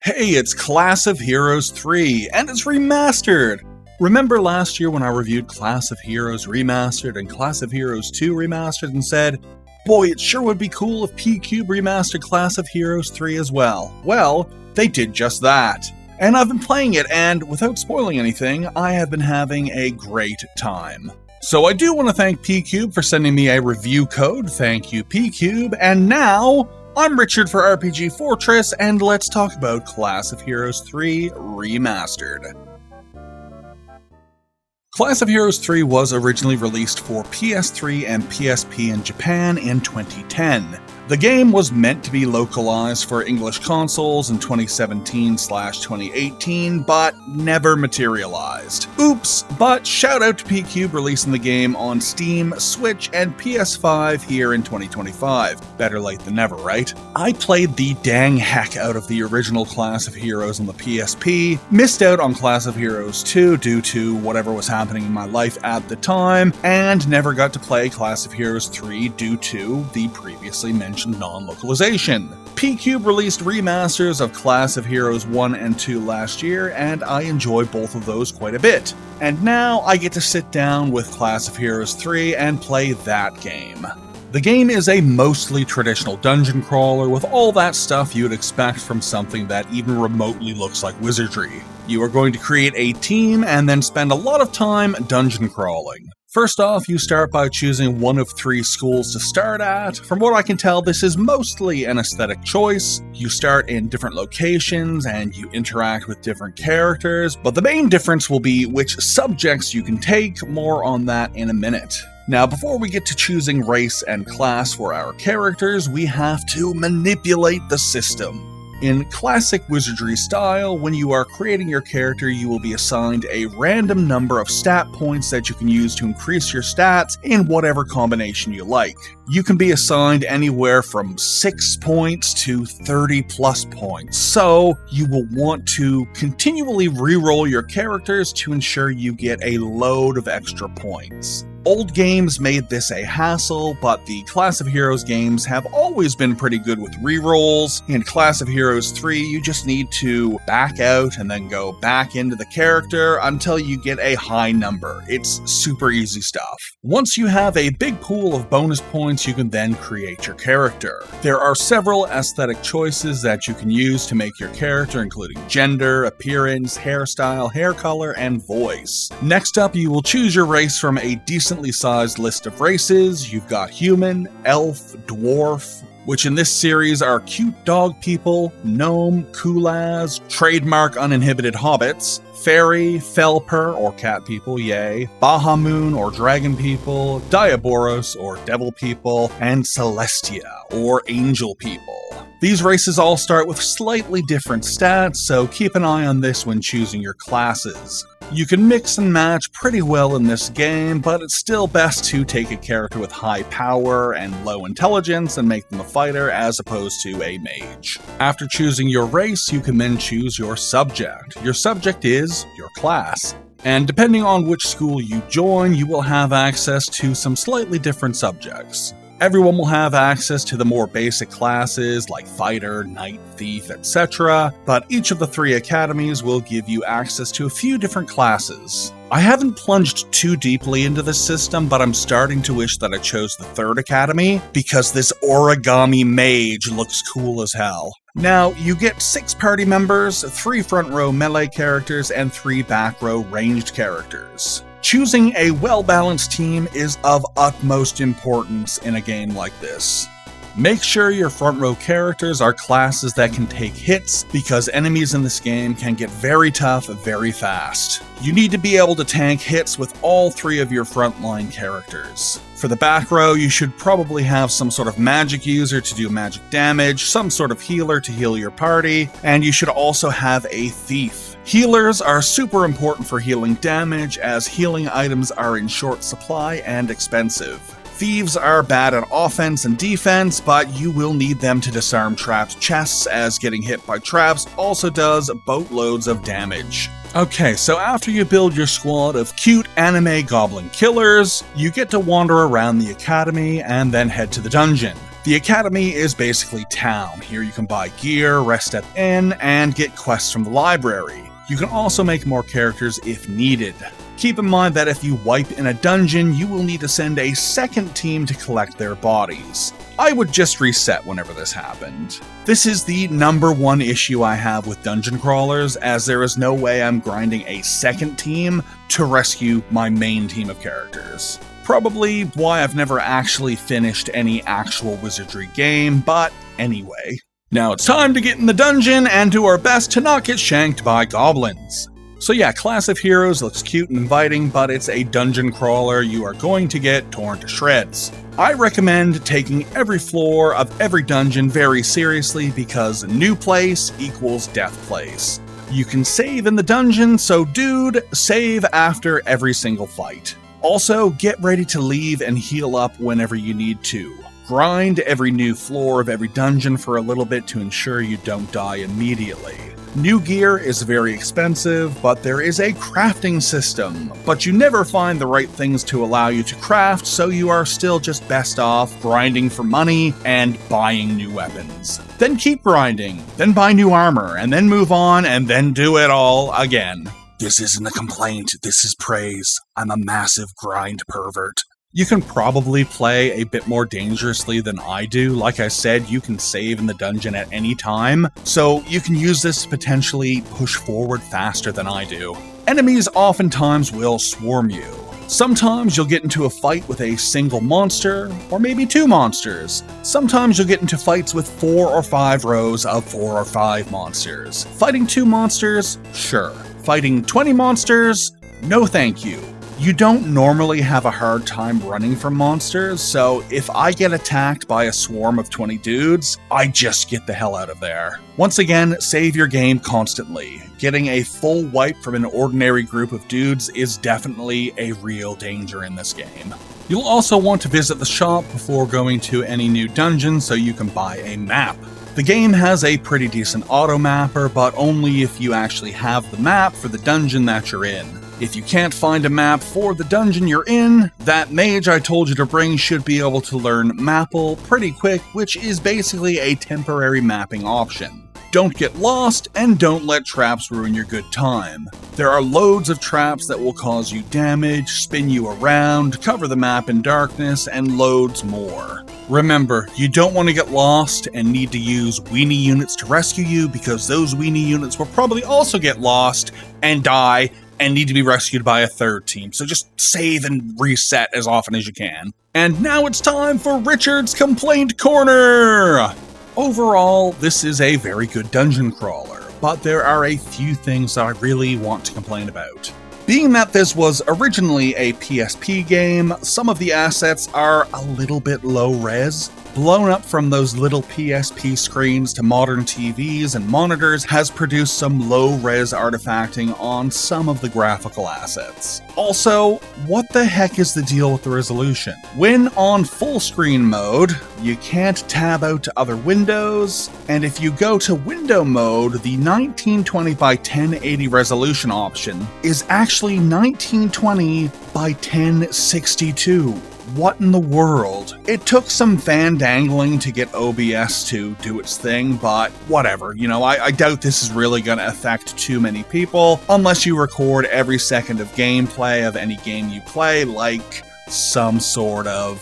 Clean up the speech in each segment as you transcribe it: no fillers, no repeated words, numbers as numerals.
Hey, it's Class of Heroes 3, and it's remastered! Remember last year when I reviewed Class of Heroes Remastered and Class of Heroes 2 Remastered and said, boy, it sure would be cool if pqube remastered Class of Heroes 3 as well. Well, they did just that. And I've been playing it, and without spoiling anything, I have been having a great time. So I do want to thank pqube for sending me a review code, thank you pqube, and now I'm Richard for RPG Fortress, and let's talk about Class of Heroes 3 Remastered. Class of Heroes 3 was originally released for PS3 and PSP in Japan in 2010. The game was meant to be localized for English consoles in 2017/2018, but never materialized. Oops, but shout out to pqube releasing the game on Steam, Switch, and PS5 here in 2025. Better late than never, right? I played the dang heck out of the original Class of Heroes on the PSP, missed out on Class of Heroes 2 due to whatever was happening in my life at the time, and never got to play Class of Heroes 3 due to the previously mentioned non-localization. pqube released remasters of Class of Heroes 1 and 2 last year, and I enjoy both of those quite a bit. And now I get to sit down with Class of Heroes 3 and play that game. The game is a mostly traditional dungeon crawler with all that stuff you'd expect from something that even remotely looks like wizardry. You are going to create a team and then spend a lot of time dungeon crawling. First off, you start by choosing one of 3 schools to start at. From what I can tell, this is mostly an aesthetic choice. You start in different locations and you interact with different characters, but the main difference will be which subjects you can take. More on that in a minute. Now, before we get to choosing race and class for our characters, we have to manipulate the system. In classic wizardry style, when you are creating your character, you will be assigned a random number of stat points that you can use to increase your stats in whatever combination you like. You can be assigned anywhere from 6 points to 30 plus points, so you will want to continually reroll your characters to ensure you get a load of extra points. Old games made this a hassle, but the Class of Heroes games have always been pretty good with rerolls. In Class of Heroes 3, you just need to back out and then go back into the character until you get a high number. It's super easy stuff. Once you have a big pool of bonus points, you can then create your character. There are several aesthetic choices that you can use to make your character, including gender, appearance, hairstyle, hair color, and voice. Next up, you will choose your race from a decently sized list of races. You've got human, elf, dwarf, which in this series are cute dog people, gnome, kulaz, trademark uninhibited hobbits, fairy, felper or cat people, yay, Bahamut or dragon people, Diaboros or devil people, and Celestia or angel people. These races all start with slightly different stats, so keep an eye on this when choosing your classes. You can mix and match pretty well in this game, but it's still best to take a character with high power and low intelligence and make them a fighter as opposed to a mage. After choosing your race, you can then choose your subject. Your subject is your class. And depending on which school you join, you will have access to some slightly different subjects. Everyone will have access to the more basic classes like fighter, knight, thief, etc., but each of the 3 academies will give you access to a few different classes. I haven't plunged too deeply into this system, but I'm starting to wish that I chose the 3rd academy because this origami mage looks cool as hell. Now, you get 6 party members, 3 front row melee characters, and 3 back row ranged characters. Choosing a well-balanced team is of utmost importance in a game like this. Make sure your front row characters are classes that can take hits, because enemies in this game can get very tough very fast. You need to be able to tank hits with all 3 of your frontline characters. For the back row, you should probably have some sort of magic user to do magic damage, some sort of healer to heal your party, and you should also have a thief. Healers are super important for healing damage, as healing items are in short supply and expensive. Thieves are bad at offense and defense, but you will need them to disarm trapped chests, as getting hit by traps also does boatloads of damage. Okay, so after you build your squad of cute anime goblin killers, you get to wander around the academy and then head to the dungeon. The Academy is basically town. Here you can buy gear, rest at the inn, and get quests from the library. You can also make more characters if needed. Keep in mind that if you wipe in a dungeon, you will need to send a second team to collect their bodies. I would just reset whenever this happened. This is the number one issue I have with dungeon crawlers, as there is no way I'm grinding a second team to rescue my main team of characters. Probably why I've never actually finished any actual wizardry game, but anyway. Now it's time to get in the dungeon and do our best to not get shanked by goblins. So yeah, Class of Heroes looks cute and inviting, but it's a dungeon crawler. You are going to get torn to shreds. I recommend taking every floor of every dungeon very seriously because new place equals death place. You can save in the dungeon, so dude, save after every single fight. Also, get ready to leave and heal up whenever you need to. Grind every new floor of every dungeon for a little bit to ensure you don't die immediately. New gear is very expensive, but there is a crafting system. But you never find the right things to allow you to craft, so you are still just best off grinding for money and buying new weapons. Then keep grinding, then buy new armor, and then move on, and then do it all again. This isn't a complaint, this is praise. I'm a massive grind pervert. You can probably play a bit more dangerously than I do. Like I said, you can save in the dungeon at any time, so you can use this to potentially push forward faster than I do. Enemies oftentimes will swarm you. Sometimes you'll get into a fight with a single monster, or maybe two monsters. Sometimes you'll get into fights with 4 or 5 rows of 4 or 5 monsters. Fighting 2 monsters? Sure. Fighting 20 monsters? No thank you. You don't normally have a hard time running from monsters, so if I get attacked by a swarm of 20 dudes, I just get the hell out of there. Once again, save your game constantly. Getting a full wipe from an ordinary group of dudes is definitely a real danger in this game. You'll also want to visit the shop before going to any new dungeon so you can buy a map. The game has a pretty decent auto mapper, but only if you actually have the map for the dungeon that you're in. If you can't find a map for the dungeon you're in, that mage I told you to bring should be able to learn Mapple pretty quick, which is basically a temporary mapping option. Don't get lost, and don't let traps ruin your good time. There are loads of traps that will cause you damage, spin you around, cover the map in darkness, and loads more. Remember, you don't want to get lost and need to use weenie units to rescue you, because those weenie units will probably also get lost and die and need to be rescued by a third team, so just save and reset as often as you can. And now it's time for Richard's Complaint Corner! Overall, this is a very good dungeon crawler, but there are a few things that I really want to complain about. Being that this was originally a PSP game, some of the assets are a little bit low res. Blown up from those little PSP screens to modern TVs and monitors has produced some low-res artifacting on some of the graphical assets. Also, what the heck is the deal with the resolution? When on full screen mode, you can't tab out to other windows, and if you go to window mode, the 1920 by 1080 resolution option is actually 1920 by 1062. What in the world? It took some fandangling to get OBS to do its thing, but whatever. I doubt this is really going to affect too many people, unless you record every second of gameplay of any game you play, like some sort of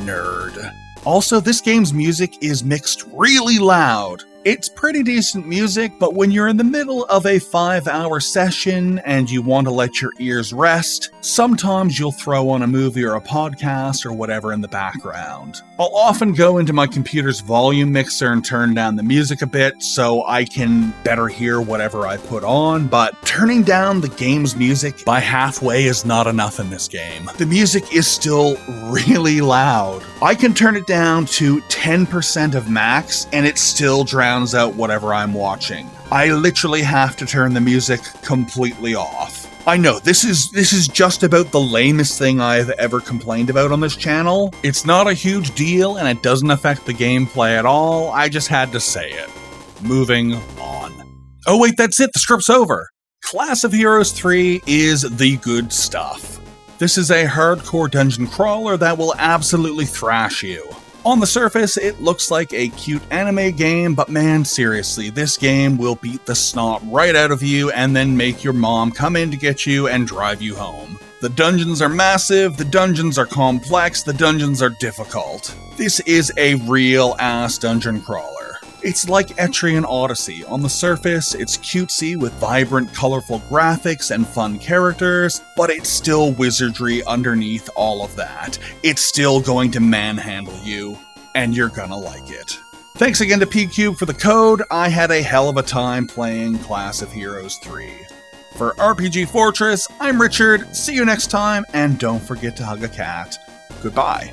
nerd. Also, this game's music is mixed really loud. It's pretty decent music, but when you're in the middle of a 5-hour session and you want to let your ears rest, sometimes you'll throw on a movie or a podcast or whatever in the background. I'll often go into my computer's volume mixer and turn down the music a bit so I can better hear whatever I put on, but turning down the game's music by halfway is not enough in this game. The music is still really loud. I can turn it down to 10% of max and it still drowns out whatever I'm watching. I literally have to turn the music completely off. I know, this is just about the lamest thing I've ever complained about on this channel. It's not a huge deal and it doesn't affect the gameplay at all. I just had to say it. Moving on. Oh wait, that's it, the script's over. Class of Heroes 3 is the good stuff. This is a hardcore dungeon crawler that will absolutely thrash you. On the surface, it looks like a cute anime game, but man, seriously, this game will beat the snot right out of you and then make your mom come in to get you and drive you home. The dungeons are massive, the dungeons are complex, the dungeons are difficult. This is a real-ass dungeon crawler. It's like Etrian Odyssey. On the surface, it's cutesy with vibrant, colorful graphics and fun characters, but it's still wizardry underneath all of that. It's still going to manhandle you, and you're gonna like it. Thanks again to pqube for the code. I had a hell of a time playing Class of Heroes 3. For RPG Fortress, I'm Richard. See you next time, and don't forget to hug a cat. Goodbye.